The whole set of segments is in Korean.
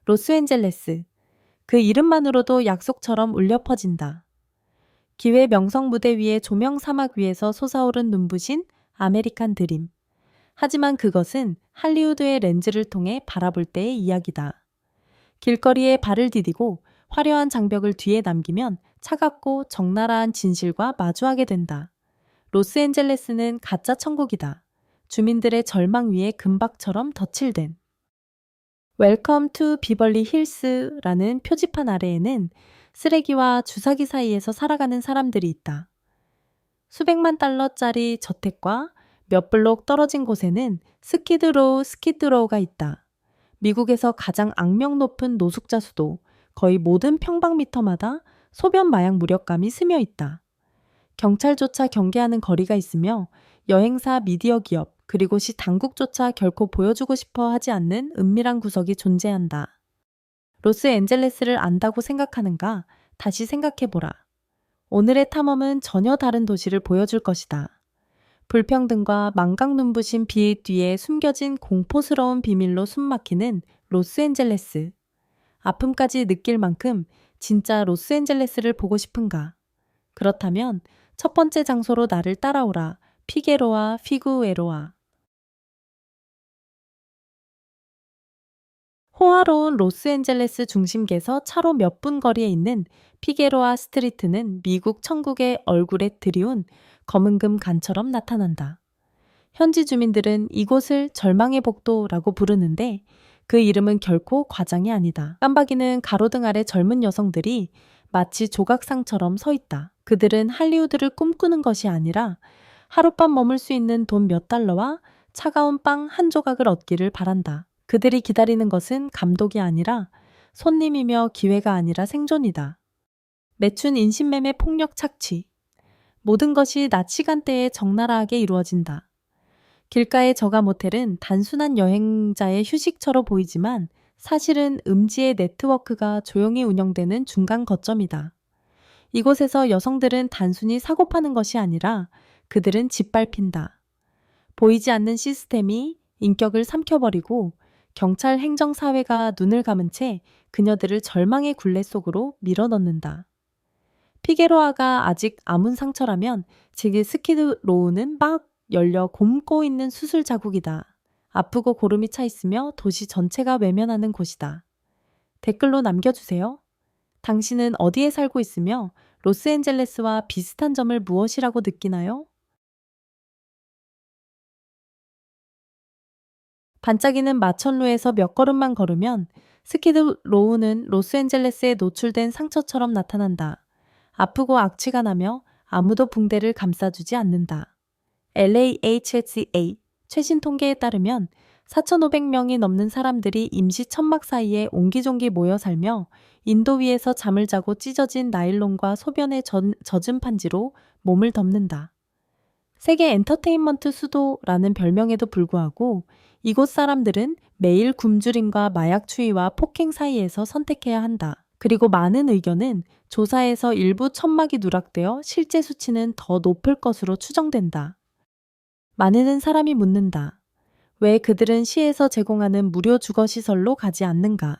로스앤젤레스. 그 이름만으로도 약속처럼 울려 퍼진다. 기회 명성 무대 위에 조명 사막 위에서 솟아오른 눈부신 아메리칸 드림. 하지만 그것은 할리우드의 렌즈를 통해 바라볼 때의 이야기다. 길거리에 발을 디디고 화려한 장벽을 뒤에 남기면 차갑고 적나라한 진실과 마주하게 된다. 로스앤젤레스는 가짜 천국이다. 주민들의 절망 위에 금박처럼 덧칠된. 웰컴 투 비벌리 힐스라는 표지판 아래에는 쓰레기와 주사기 사이에서 살아가는 사람들이 있다. 수백만 달러짜리 저택과 몇 블록 떨어진 곳에는 스키드로우가 있다. 미국에서 가장 악명 높은 노숙자 수도, 거의 모든 평방미터마다 소변 마약 무력감이 스며 있다. 경찰조차 경계하는 거리가 있으며 여행사 미디어 기업, 그리고 시 당국조차 결코 보여주고 싶어 하지 않는 은밀한 구석이 존재한다. 로스앤젤레스를 안다고 생각하는가? 다시 생각해보라. 오늘의 탐험은 전혀 다른 도시를 보여줄 것이다. 불평등과 망각 눈부신 빛 뒤에 숨겨진 공포스러운 비밀로 숨막히는 로스앤젤레스. 아픔까지 느낄 만큼 진짜 로스앤젤레스를 보고 싶은가? 그렇다면 첫 번째 장소로 나를 따라오라. 피게로아 피구에로아. 호화로운 로스앤젤레스 중심계에서 차로 몇 분 거리에 있는 피게로아 스트리트는 미국 천국의 얼굴에 드리운 검은금 간처럼 나타난다. 현지 주민들은 이곳을 절망의 복도라고 부르는데 그 이름은 결코 과장이 아니다. 깜박이는 가로등 아래 젊은 여성들이 마치 조각상처럼 서 있다. 그들은 할리우드를 꿈꾸는 것이 아니라 하룻밤 머물 수 있는 돈 몇 달러와 차가운 빵 한 조각을 얻기를 바란다. 그들이 기다리는 것은 감독이 아니라 손님이며 기회가 아니라 생존이다. 매춘 인신매매 폭력 착취. 모든 것이 낮 시간대에 적나라하게 이루어진다. 길가의 저가 모텔은 단순한 여행자의 휴식처로 보이지만 사실은 음지의 네트워크가 조용히 운영되는 중간 거점이다. 이곳에서 여성들은 단순히 사고 파는 것이 아니라 그들은 짓밟힌다. 보이지 않는 시스템이 인격을 삼켜버리고 경찰 행정사회가 눈을 감은 채 그녀들을 절망의 굴레 속으로 밀어넣는다. 피게로아가 아직 아문 상처라면 지금 스키드로우는 막 열려 곪고 있는 수술 자국이다. 아프고 고름이 차 있으며 도시 전체가 외면하는 곳이다. 댓글로 남겨주세요. 당신은 어디에 살고 있으며 로스앤젤레스와 비슷한 점을 무엇이라고 느끼나요? 반짝이는 마천루에서 몇 걸음만 걸으면 스키드로우는 로스앤젤레스에 노출된 상처처럼 나타난다. 아프고 악취가 나며 아무도 붕대를 감싸주지 않는다. LAHSA 최신 통계에 따르면 4,500명이 넘는 사람들이 임시 천막 사이에 옹기종기 모여 살며 인도 위에서 잠을 자고 찢어진 나일론과 소변에 젖은 판지로 몸을 덮는다. 세계 엔터테인먼트 수도라는 별명에도 불구하고 이곳 사람들은 매일 굶주림과 마약 추위와 폭행 사이에서 선택해야 한다. 그리고 많은 의견은 조사에서 일부 천막이 누락되어 실제 수치는 더 높을 것으로 추정된다. 많은 사람이 묻는다. 왜 그들은 시에서 제공하는 무료 주거시설로 가지 않는가?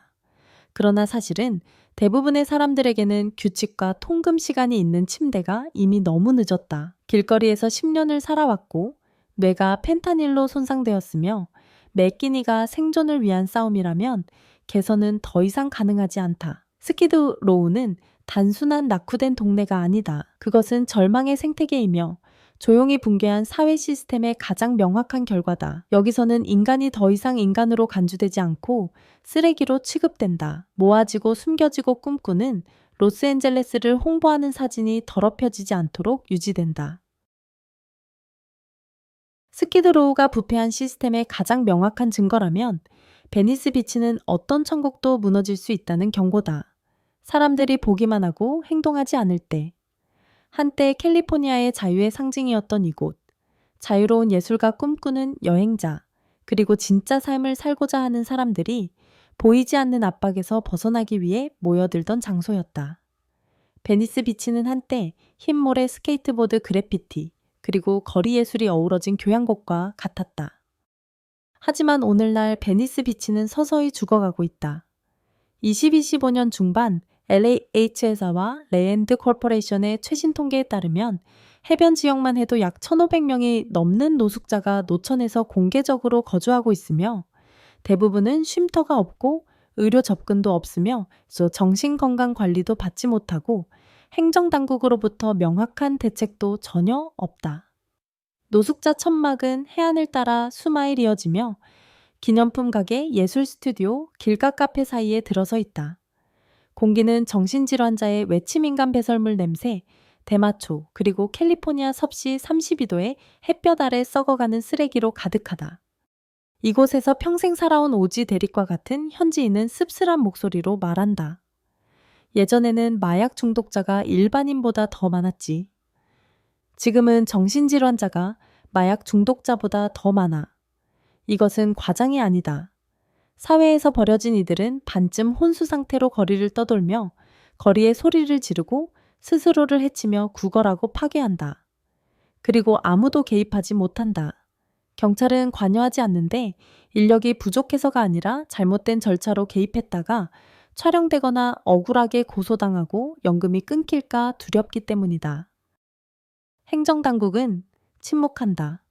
그러나 사실은 대부분의 사람들에게는 규칙과 통금 시간이 있는 침대가 이미 너무 늦었다. 길거리에서 10년을 살아왔고 뇌가 펜타닐로 손상되었으며 매 끼니가 생존을 위한 싸움이라면 개선은 더 이상 가능하지 않다. 스키드로우는 단순한 낙후된 동네가 아니다. 그것은 절망의 생태계이며 조용히 붕괴한 사회 시스템의 가장 명확한 결과다. 여기서는 인간이 더 이상 인간으로 간주되지 않고 쓰레기로 취급된다. 모아지고 숨겨지고 꿈꾸는 로스앤젤레스를 홍보하는 사진이 더럽혀지지 않도록 유지된다. 스키드로우가 부패한 시스템의 가장 명확한 증거라면 베니스 비치는 어떤 천국도 무너질 수 있다는 경고다. 사람들이 보기만 하고 행동하지 않을 때. 한때 캘리포니아의 자유의 상징이었던 이곳. 자유로운 예술가 꿈꾸는 여행자, 그리고 진짜 삶을 살고자 하는 사람들이 보이지 않는 압박에서 벗어나기 위해 모여들던 장소였다. 베니스 비치는 한때 흰 모래 스케이트보드 그래피티, 그리고 거리 예술이 어우러진 교향곡과 같았다. 하지만 오늘날 베니스 비치는 서서히 죽어가고 있다. 2025년 중반 LH 회사와 레앤드 코퍼레이션의 최신 통계에 따르면 해변 지역만 해도 약 1,500명이 넘는 노숙자가 노천에서 공개적으로 거주하고 있으며 대부분은 쉼터가 없고 의료 접근도 없으며 정신건강 관리도 받지 못하고 행정당국으로부터 명확한 대책도 전혀 없다. 노숙자 천막은 해안을 따라 수마일 이어지며 기념품 가게, 예술 스튜디오, 길가 카페 사이에 들어서 있다. 공기는 정신질환자의 외침인간 배설물 냄새, 대마초, 그리고 캘리포니아 섭씨 32도의 햇볕 아래 썩어가는 쓰레기로 가득하다. 이곳에서 평생 살아온 오지 대릭과 같은 현지인은 씁쓸한 목소리로 말한다. 예전에는 마약 중독자가 일반인보다 더 많았지. 지금은 정신질환자가 마약 중독자보다 더 많아. 이것은 과장이 아니다. 사회에서 버려진 이들은 반쯤 혼수 상태로 거리를 떠돌며 거리에 소리를 지르고 스스로를 해치며 구걸하고 파괴한다. 그리고 아무도 개입하지 못한다. 경찰은 관여하지 않는데 인력이 부족해서가 아니라 잘못된 절차로 개입했다가 촬영되거나 억울하게 고소당하고 연금이 끊길까 두렵기 때문이다. 행정당국은 침묵한다.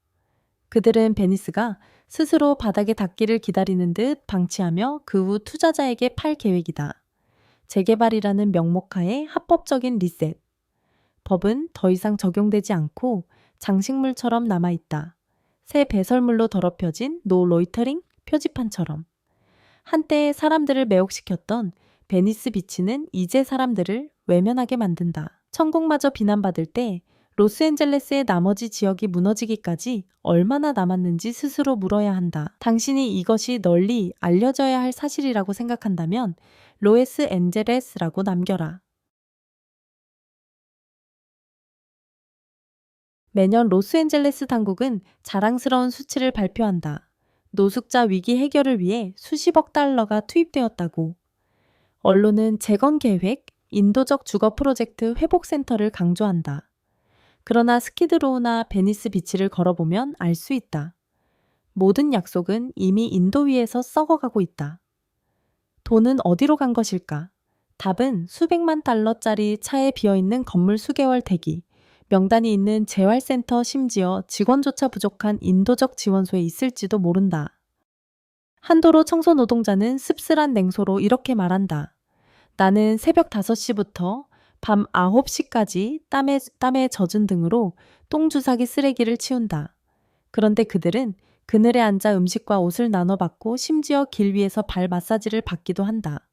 그들은 베니스가 스스로 바닥에 닿기를 기다리는 듯 방치하며 그 후 투자자에게 팔 계획이다. 재개발이라는 명목하에 합법적인 리셋. 법은 더 이상 적용되지 않고 장식물처럼 남아있다. 새 배설물로 더럽혀진 노 로이터링 표지판처럼. 한때 사람들을 매혹시켰던 베니스 비치는 이제 사람들을 외면하게 만든다. 천국마저 비난받을 때 로스앤젤레스의 나머지 지역이 무너지기까지 얼마나 남았는지 스스로 물어야 한다. 당신이 이것이 널리 알려져야 할 사실이라고 생각한다면 로스앤젤레스라고 남겨라. 매년 로스앤젤레스 당국은 자랑스러운 수치를 발표한다. 노숙자 위기 해결을 위해 수십억 달러가 투입되었다고. 언론은 재건 계획, 인도적 주거 프로젝트 회복센터를 강조한다. 그러나 스키드로우나 베니스 비치를 걸어보면 알 수 있다. 모든 약속은 이미 인도 위에서 썩어가고 있다. 돈은 어디로 간 것일까? 답은 수백만 달러짜리 차에 비어있는 건물 수개월 대기, 명단이 있는 재활센터 심지어 직원조차 부족한 인도적 지원소에 있을지도 모른다. 한도로 청소 노동자는 씁쓸한 냉소로 이렇게 말한다. 나는 새벽 5시부터 밤 9시까지 땀에 젖은 등으로 똥주사기 쓰레기를 치운다. 그런데 그들은 그늘에 앉아 음식과 옷을 나눠받고 심지어 길 위에서 발 마사지를 받기도 한다.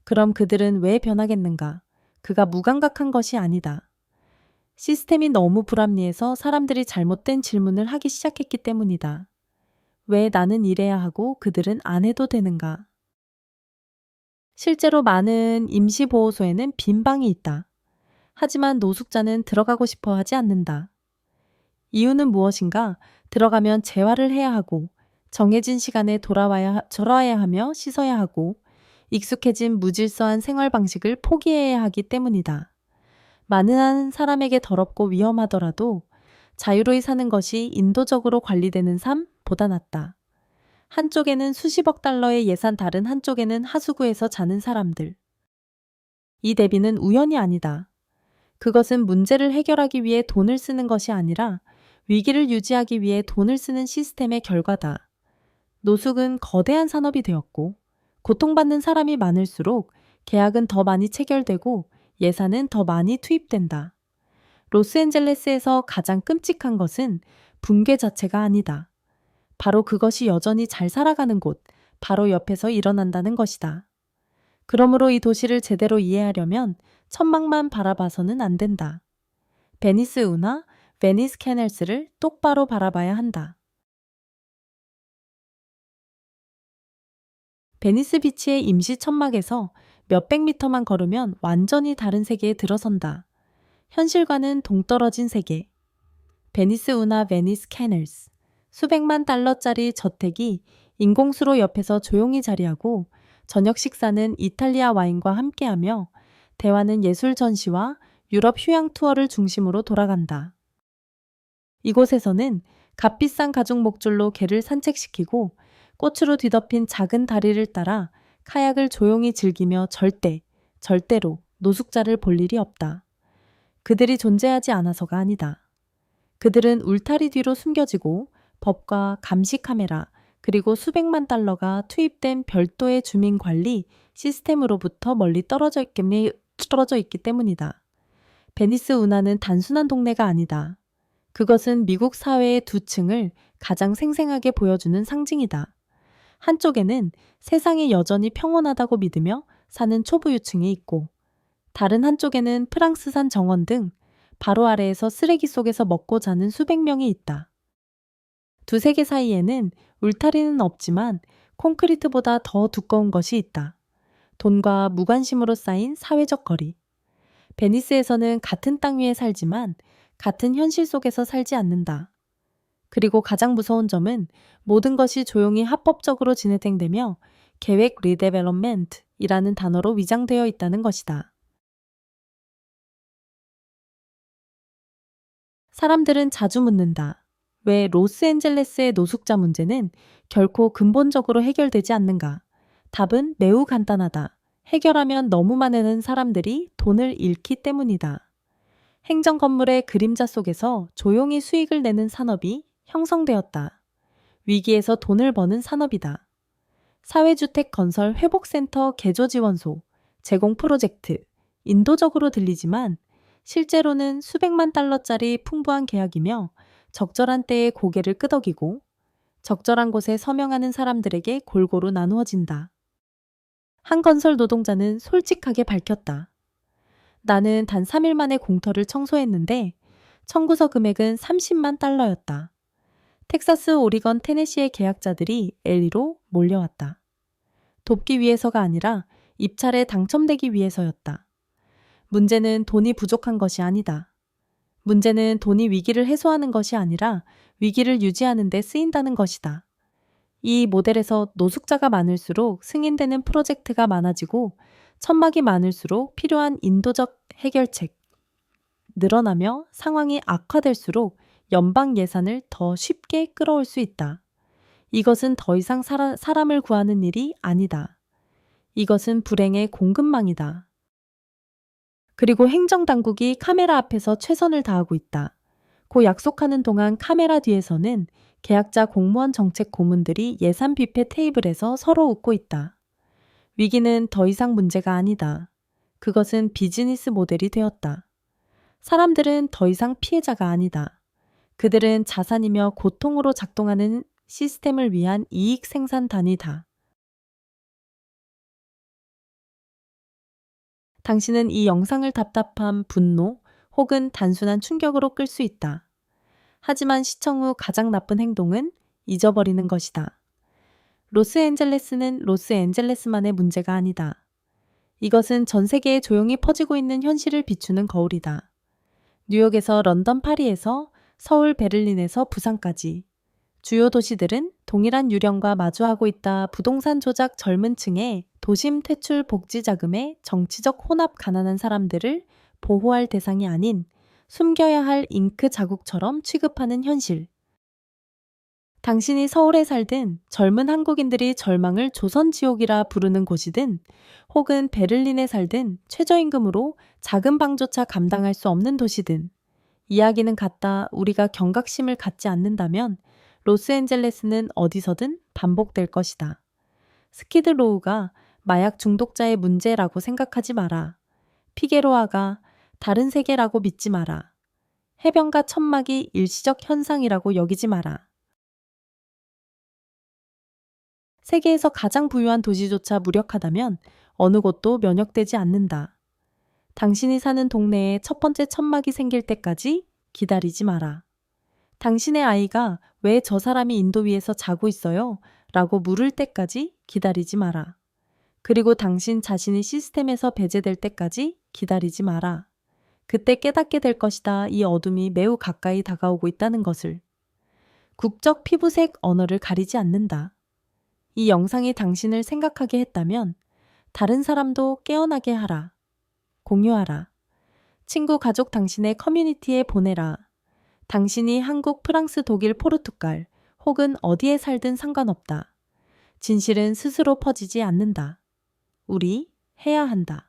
그럼 그들은 왜 변하겠는가? 그가 무감각한 것이 아니다. 시스템이 너무 불합리해서 사람들이 잘못된 질문을 하기 시작했기 때문이다. 왜 나는 일해야 하고 그들은 안 해도 되는가? 실제로 많은 임시보호소에는 빈 방이 있다. 하지만 노숙자는 들어가고 싶어 하지 않는다. 이유는 무엇인가? 들어가면 재활을 해야 하고 정해진 시간에 돌아와야 하며 씻어야 하고 익숙해진 무질서한 생활 방식을 포기해야 하기 때문이다. 많은 사람에게 더럽고 위험하더라도 자유로이 사는 것이 인도적으로 관리되는 삶보다 낫다. 한쪽에는 수십억 달러의 예산, 다른 한쪽에는 하수구에서 자는 사람들. 이 대비는 우연이 아니다. 그것은 문제를 해결하기 위해 돈을 쓰는 것이 아니라 위기를 유지하기 위해 돈을 쓰는 시스템의 결과다. 노숙은 거대한 산업이 되었고 고통받는 사람이 많을수록 계약은 더 많이 체결되고 예산은 더 많이 투입된다. 로스앤젤레스에서 가장 끔찍한 것은 붕괴 자체가 아니다. 바로 그것이 여전히 잘 살아가는 곳, 바로 옆에서 일어난다는 것이다. 그러므로 이 도시를 제대로 이해하려면 천막만 바라봐서는 안 된다. 베니스 운하, 베니스 캐널스를 똑바로 바라봐야 한다. 베니스 비치의 임시 천막에서 몇백 미터만 걸으면 완전히 다른 세계에 들어선다. 현실과는 동떨어진 세계. 베니스 운하 베니스 캐널스. 수백만 달러짜리 저택이 인공수로 옆에서 조용히 자리하고 저녁 식사는 이탈리아 와인과 함께하며 대화는 예술 전시와 유럽 휴양 투어를 중심으로 돌아간다. 이곳에서는 값비싼 가죽 목줄로 개를 산책시키고 꽃으로 뒤덮인 작은 다리를 따라 카약을 조용히 즐기며 절대로 노숙자를 볼 일이 없다. 그들이 존재하지 않아서가 아니다. 그들은 울타리 뒤로 숨겨지고 법과 감시 카메라 그리고 수백만 달러가 투입된 별도의 주민 관리 시스템으로부터 멀리 떨어져 있기 때문이다. 베니스 운하는 단순한 동네가 아니다. 그것은 미국 사회의 두 층을 가장 생생하게 보여주는 상징이다. 한쪽에는 세상이 여전히 평온하다고 믿으며 사는 초부유층이 있고, 다른 한쪽에는 프랑스산 정원 등 바로 아래에서 쓰레기 속에서 먹고 자는 수백 명이 있다. 두 세계 사이에는 울타리는 없지만 콘크리트보다 더 두꺼운 것이 있다. 돈과 무관심으로 쌓인 사회적 거리. 베니스에서는 같은 땅 위에 살지만 같은 현실 속에서 살지 않는다. 그리고 가장 무서운 점은 모든 것이 조용히 합법적으로 진행되며 계획 리데벨롭멘트이라는 단어로 위장되어 있다는 것이다. 사람들은 자주 묻는다. 왜 로스앤젤레스의 노숙자 문제는 결코 근본적으로 해결되지 않는가? 답은 매우 간단하다. 해결하면 너무 많은 사람들이 돈을 잃기 때문이다. 행정 건물의 그림자 속에서 조용히 수익을 내는 산업이 형성되었다. 위기에서 돈을 버는 산업이다. 사회주택 건설 회복센터 개조지원소, 제공 프로젝트, 인도적으로 들리지만 실제로는 수백만 달러짜리 풍부한 계약이며 적절한 때에 고개를 끄덕이고 적절한 곳에 서명하는 사람들에게 골고루 나누어진다. 한 건설 노동자는 솔직하게 밝혔다. 나는 단 3일 만에 공터를 청소했는데 청구서 금액은 30만 달러였다. 텍사스, 오리건, 테네시의 계약자들이 LA로 몰려왔다. 돕기 위해서가 아니라 입찰에 당첨되기 위해서였다. 문제는 돈이 부족한 것이 아니다. 문제는 돈이 위기를 해소하는 것이 아니라 위기를 유지하는 데 쓰인다는 것이다. 이 모델에서 노숙자가 많을수록 승인되는 프로젝트가 많아지고 천막이 많을수록 필요한 인도적 해결책 늘어나며 상황이 악화될수록 연방 예산을 더 쉽게 끌어올 수 있다. 이것은 더 이상 사람을 구하는 일이 아니다. 이것은 불행의 공급망이다. 그리고 행정당국이 카메라 앞에서 최선을 다하고 있다. 고 약속하는 동안 카메라 뒤에서는 계약자 공무원 정책 고문들이 예산 뷔페 테이블에서 서로 웃고 있다. 위기는 더 이상 문제가 아니다. 그것은 비즈니스 모델이 되었다. 사람들은 더 이상 피해자가 아니다. 그들은 자산이며 고통으로 작동하는 시스템을 위한 이익 생산단이다. 당신은 이 영상을 답답함, 분노 혹은 단순한 충격으로 끌 수 있다. 하지만 시청 후 가장 나쁜 행동은 잊어버리는 것이다. 로스앤젤레스는 로스앤젤레스만의 문제가 아니다. 이것은 전 세계에 조용히 퍼지고 있는 현실을 비추는 거울이다. 뉴욕에서 런던, 파리에서 서울, 베를린에서 부산까지 주요 도시들은 동일한 유령과 마주하고 있다. 부동산 조작, 젊은 층의 도심 퇴출 복지 자금에 정치적 혼합, 가난한 사람들을 보호할 대상이 아닌 숨겨야 할 잉크 자국처럼 취급하는 현실. 당신이 서울에 살든 젊은 한국인들이 절망을 조선지옥이라 부르는 곳이든 혹은 베를린에 살든 최저임금으로 작은 방조차 감당할 수 없는 도시든 이야기는 같다. 우리가 경각심을 갖지 않는다면 로스앤젤레스는 어디서든 반복될 것이다. 스키드 로우가 마약 중독자의 문제라고 생각하지 마라. 피게로아가 다른 세계라고 믿지 마라. 해변가 천막이 일시적 현상이라고 여기지 마라. 세계에서 가장 부유한 도시조차 무력하다면 어느 곳도 면역되지 않는다. 당신이 사는 동네에 첫 번째 천막이 생길 때까지 기다리지 마라. 당신의 아이가 왜 저 사람이 인도 위에서 자고 있어요? 라고 물을 때까지 기다리지 마라. 그리고 당신 자신이 시스템에서 배제될 때까지 기다리지 마라. 그때 깨닫게 될 것이다. 이 어둠이 매우 가까이 다가오고 있다는 것을. 국적, 피부색, 언어를 가리지 않는다. 이 영상이 당신을 생각하게 했다면 다른 사람도 깨어나게 하라. 공유하라. 친구, 가족, 당신의 커뮤니티에 보내라. 당신이 한국, 프랑스, 독일, 포르투갈 혹은 어디에 살든 상관없다. 진실은 스스로 퍼지지 않는다. 우리 해야 한다.